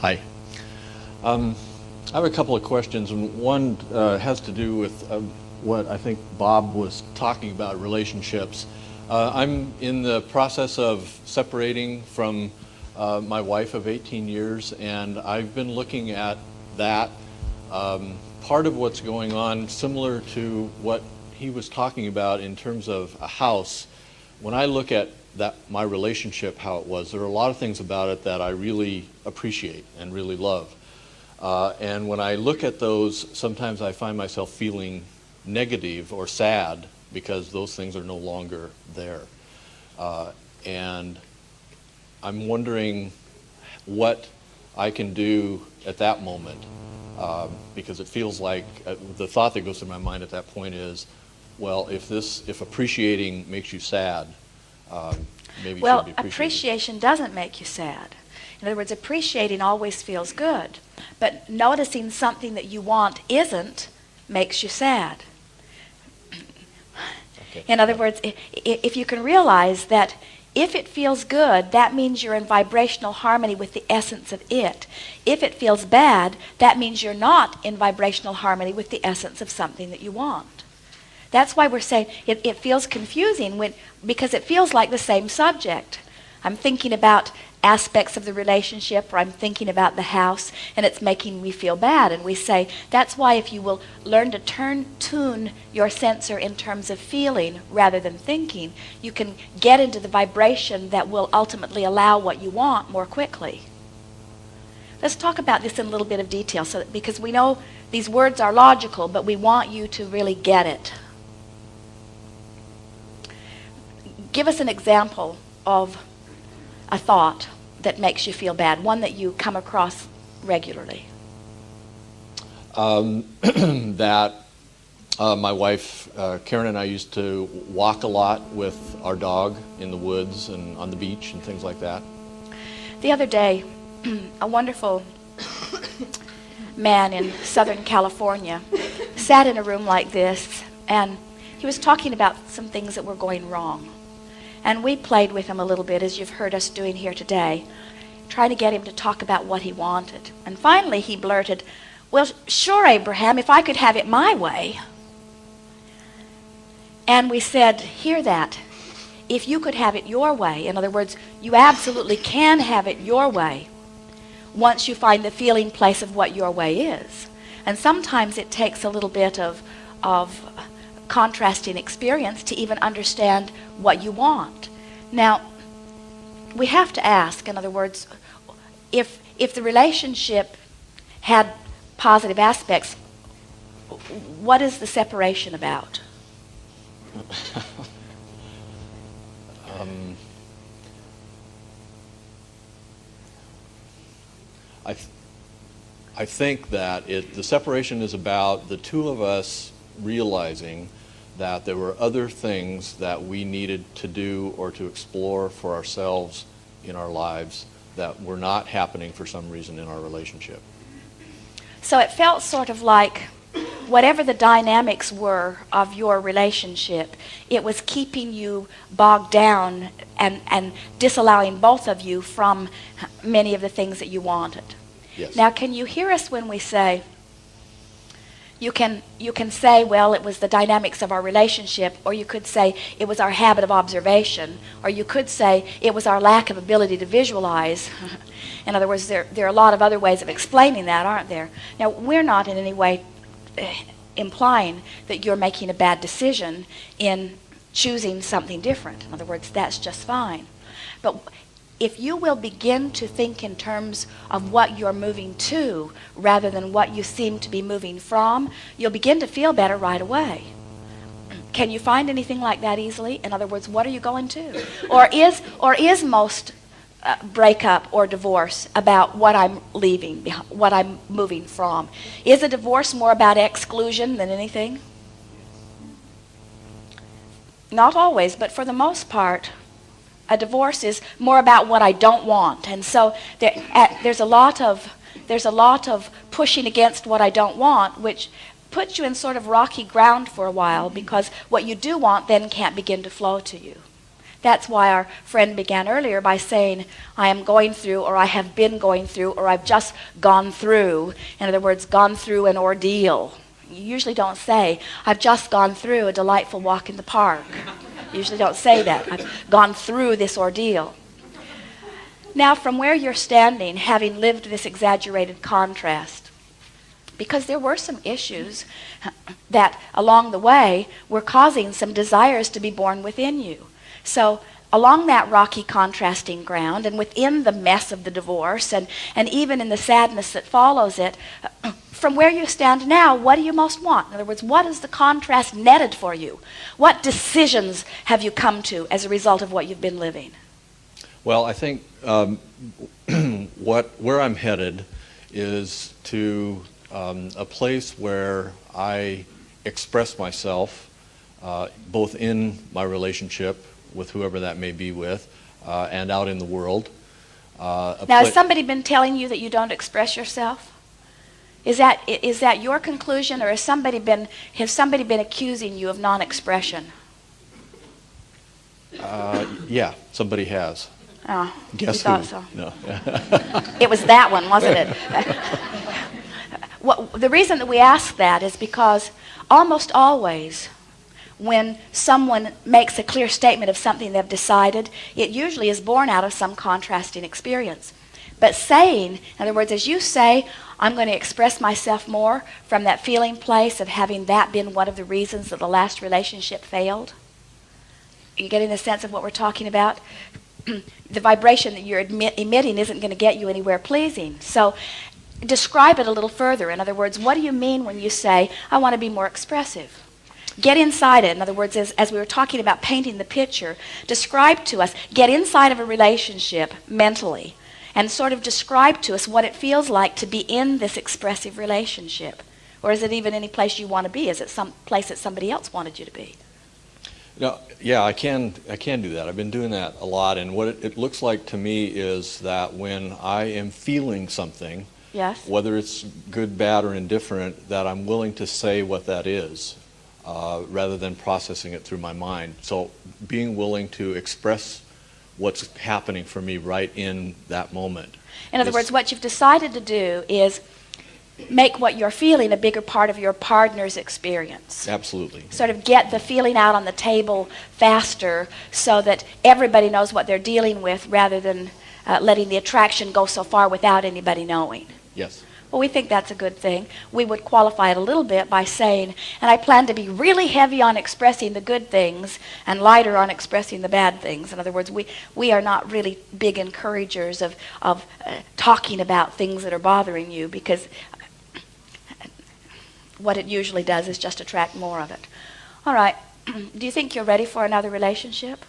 Hi. I have a couple of questions, and one has to do with what I think Bob was talking about, relationships. I'm in the process of separating from my wife of 18 years, and I've been looking at that. Part of what's going on, similar to what he was talking about in terms of a house, when I look at my relationship, how it was, there are a lot of things about it that I really appreciate and really love. And when I look at those, sometimes I find myself feeling negative or sad because those things are no longer there. And I'm wondering what I can do at that moment, because it feels like the thought that goes through my mind at that point is, well, if appreciating makes you sad, maybe you should be appreciated. Well, appreciation doesn't make you sad. In other words, appreciating always feels good, but noticing something that you want isn't makes you sad. Okay. In other words, if you can realize that if it feels good, that means you're in vibrational harmony with the essence of it. If it feels bad, that means you're not in vibrational harmony with the essence of something that you want. That's why we're saying it feels confusing because it feels like the same subject. I'm thinking about aspects of the relationship, or I'm thinking about the house, and it's making me feel bad. And we say, that's why if you will learn to tune your sensor in terms of feeling rather than thinking, you can get into the vibration that will ultimately allow what you want more quickly. Let's talk about this in a little bit of detail, because we know these words are logical, but we want you to really get it. Give us an example of a thought that makes you feel bad, one that you come across regularly. That my wife, Karen, and I used to walk a lot with our dog in the woods and on the beach and things like that. The other day, a wonderful man in Southern California sat in a room like this, and he was talking about some things that were going wrong. And we played with him a little bit, as you've heard us doing here today, trying to get him to talk about what he wanted. And finally he blurted, "Well, sure, Abraham, if I could have it my way." And we said, hear that. If you could have it your way, in other words, you absolutely can have it your way once you find the feeling place of what your way is. And sometimes it takes a little bit of contrasting experience to even understand what you want. Now, we have to ask, in other words, if the relationship had positive aspects, what is the separation about? I think that the separation is about the two of us realizing that there were other things that we needed to do or to explore for ourselves in our lives that were not happening for some reason in our relationship. So it felt sort of like whatever the dynamics were of your relationship, it was keeping you bogged down and disallowing both of you from many of the things that you wanted. Yes. Now, can you hear us when we say, you can say, well, it was the dynamics of our relationship, or you could say it was our habit of observation, or you could say it was our lack of ability to visualize. In other words, there are a lot of other ways of explaining that, aren't there? Now, we're not in any way implying that you're making a bad decision in choosing something different. In other words, that's just fine. But if you will begin to think in terms of what you're moving to rather than what you seem to be moving from, you'll begin to feel better right away. Can you find anything like that easily? In other words, what are you going to? Or is most breakup or divorce about what I'm leaving, what I'm moving from? Is a divorce more about exclusion than anything? Not always, but for the most part, a divorce is more about what I don't want. And so there's a lot of pushing against what I don't want, which puts you in sort of rocky ground for a while, because what you do want then can't begin to flow to you. That's why our friend began earlier by saying, I am going through, or I have been going through, or I've just gone through. In other words, gone through an ordeal. You usually don't say, I've just gone through a delightful walk in the park. You usually don't say that. I've gone through this ordeal. Now, from where you're standing, having lived this exaggerated contrast, because there were some issues that along the way were causing some desires to be born within you. So along that rocky contrasting ground and within the mess of the divorce and even in the sadness that follows it, from where you stand now, what do you most want? In other words, what has the contrast netted for you? What decisions have you come to as a result of what you've been living? Well, I think where I'm headed is to a place where I express myself both in my relationship with whoever that may be with and out in the world. Now, has somebody been telling you that you don't express yourself? Is that your conclusion, or has somebody been accusing you of non-expression? Yeah, somebody has. Oh, Guess you thought who? so. No. It was that one, wasn't it? The reason that we ask that is because almost always when someone makes a clear statement of something they've decided, it usually is born out of some contrasting experience. But saying, in other words, as you say, I'm going to express myself more from that feeling place of having that been one of the reasons that the last relationship failed. Are you getting the sense of what we're talking about? The vibration that you're emitting isn't going to get you anywhere pleasing. So describe it a little further. In other words, what do you mean when you say, I want to be more expressive? Get inside it. In other words, as we were talking about painting the picture, describe to us, get inside of a relationship mentally and sort of describe to us what it feels like to be in this expressive relationship. Or is it even any place you want to be? Is it some place that somebody else wanted you to be? No, yeah, I can do that. I've been doing that a lot, and what it looks like to me is that when I am feeling something, yes, whether it's good, bad, or indifferent, that I'm willing to say what that is, rather than processing it through my mind. So being willing to express what's happening for me right in that moment. In other words, what you've decided to do is make what you're feeling a bigger part of your partner's experience. Absolutely. Sort of get the feeling out on the table faster so that everybody knows what they're dealing with rather than letting the attraction go so far without anybody knowing. Yes. Well, we think that's a good thing. We would qualify it a little bit by saying, and I plan to be really heavy on expressing the good things and lighter on expressing the bad things. In other words, we are not really big encouragers of talking about things that are bothering you, because what it usually does is just attract more of it. All right. Do you think you're ready for another relationship?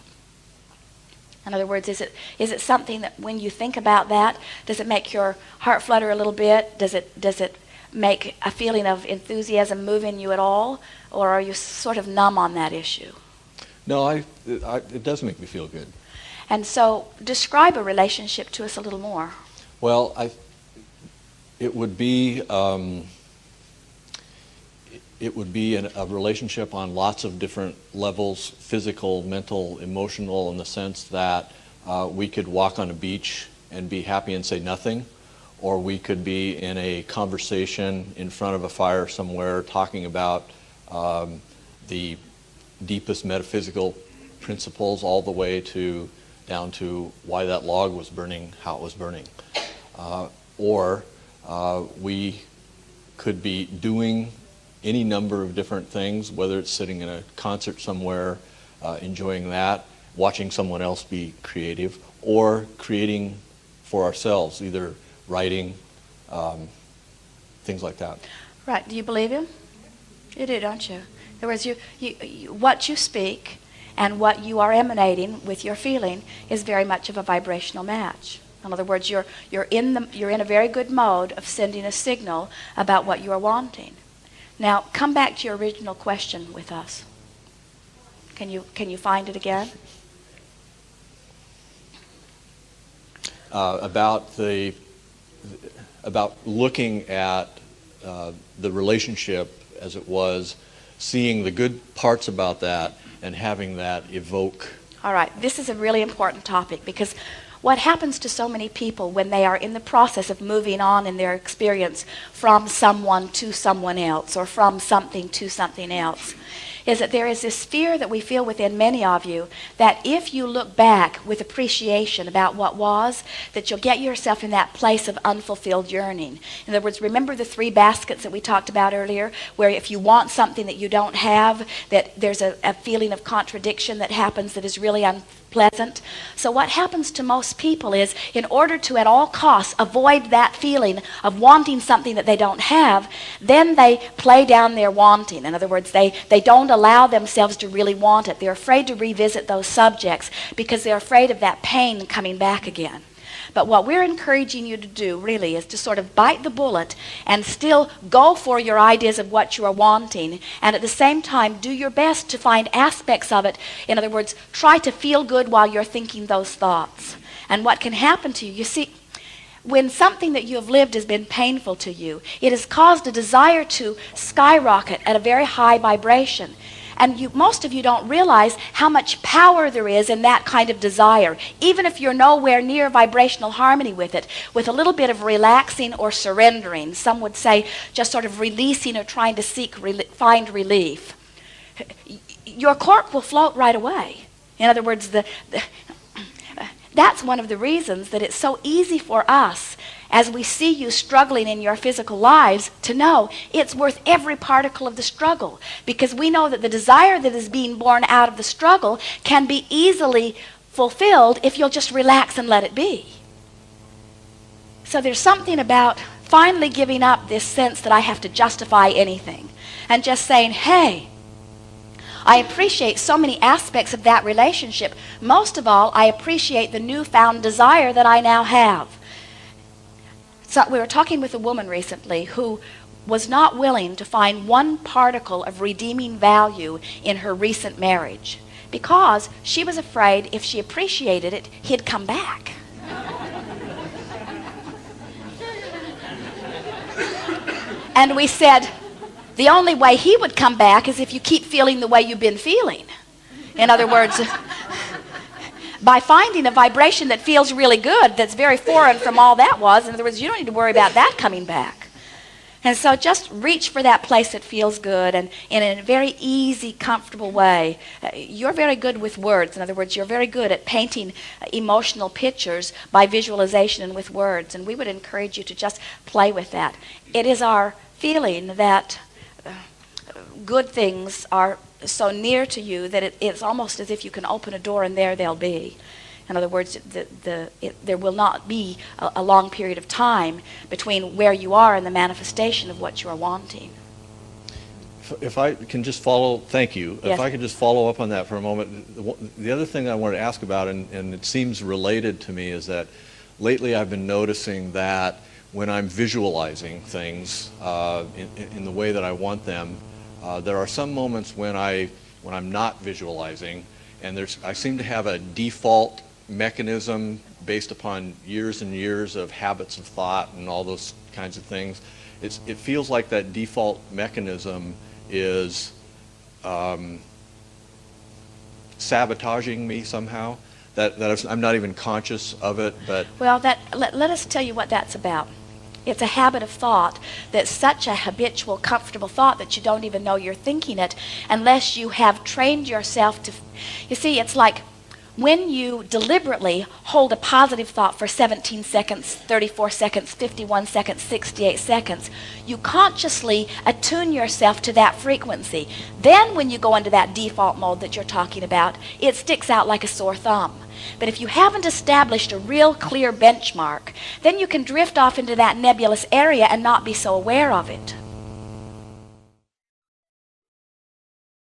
In other words, is it something that when you think about that, does it make your heart flutter a little bit? Does it make a feeling of enthusiasm move in you at all? Or are you sort of numb on that issue? No, it does make me feel good. And so describe a relationship to us a little more. Well, it would be a relationship on lots of different levels, physical, mental, emotional, in the sense that we could walk on a beach and be happy and say nothing, or we could be in a conversation in front of a fire somewhere talking about the deepest metaphysical principles all the way down to why that log was burning, how it was burning. Or we could be doing any number of different things, whether it's sitting in a concert somewhere, enjoying that, watching someone else be creative, or creating for ourselves, either writing, things like that. Right. Do you believe him? You do, don't you? In other words, what you speak and what you are emanating with your feeling is very much of a vibrational match. In other words, you're in a very good mode of sending a signal about what you are wanting. Now, come back to your original question with us. Can you find it again? About looking at the relationship as it was, seeing the good parts about that, and having that evoke All right, this is a really important topic because what happens to so many people when they are in the process of moving on in their experience from someone to someone else or from something to something else is that there is this fear that we feel within many of you that if you look back with appreciation about what was, that you'll get yourself in that place of unfulfilled yearning. In other words, remember the 3 baskets that we talked about earlier, where if you want something that you don't have, that there's a feeling of contradiction that happens that is really unpleasant. So what happens to most people is, in order to at all costs avoid that feeling of wanting something that they don't have, then they play down their wanting. In other words, they don't allow themselves to really want it. They're afraid to revisit those subjects because they're afraid of that pain coming back again. But what we're encouraging you to do really is to sort of bite the bullet and still go for your ideas of what you are wanting, and at the same time do your best to find aspects of it. In other words, try to feel good while you're thinking those thoughts. And what can happen to you, you see, when something that you have lived has been painful to you, it has caused a desire to skyrocket at a very high vibration. And most of you don't realize how much power there is in that kind of desire, even if you're nowhere near vibrational harmony with it. With a little bit of relaxing or surrendering, some would say just sort of releasing or trying to find relief, your cork will float right away. In other words, that's one of the reasons that it's so easy for us, as we see you struggling in your physical lives, to know it's worth every particle of the struggle, because we know that the desire that is being born out of the struggle can be easily fulfilled if you'll just relax and let it be. So there's something about finally giving up this sense that I have to justify anything and just saying, hey, I appreciate so many aspects of that relationship. Most of all, I appreciate the newfound desire that I now have. So we were talking with a woman recently who was not willing to find one particle of redeeming value in her recent marriage because she was afraid if she appreciated it, he'd come back. And we said, the only way he would come back is if you keep feeling the way you've been feeling. In other words, by finding a vibration that feels really good, that's very foreign from all that was, in other words, you don't need to worry about that coming back. And so just reach for that place that feels good, and in a very easy, comfortable way. You're very good with words. In other words, you're very good at painting emotional pictures by visualization and with words, and we would encourage you to just play with that. It is our feeling that good things are so near to you that it's almost as if you can open a door and there they'll be. In other words, there will not be a long period of time between where you are and the manifestation of what you are wanting. If I can just follow, thank you. Yes. If I could just follow up on that for a moment. The other thing I wanted to ask about, and it seems related to me, is that lately I've been noticing that when I'm visualizing things in the way that I want them, there are some moments when I'm not visualizing, and I seem to have a default mechanism based upon years and years of habits of thought and all those kinds of things. It feels like that default mechanism is sabotaging me somehow, that I'm not even conscious of it. But well, let us tell you what that's about. It's a habit of thought that's such a habitual, comfortable thought that you don't even know you're thinking it unless you have trained yourself to. You see, it's like when you deliberately hold a positive thought for 17 seconds, 34 seconds, 51 seconds, 68 seconds, you consciously attune yourself to that frequency. Then when you go into that default mode that you're talking about, it sticks out like a sore thumb. But if you haven't established a real clear benchmark, then you can drift off into that nebulous area and not be so aware of it.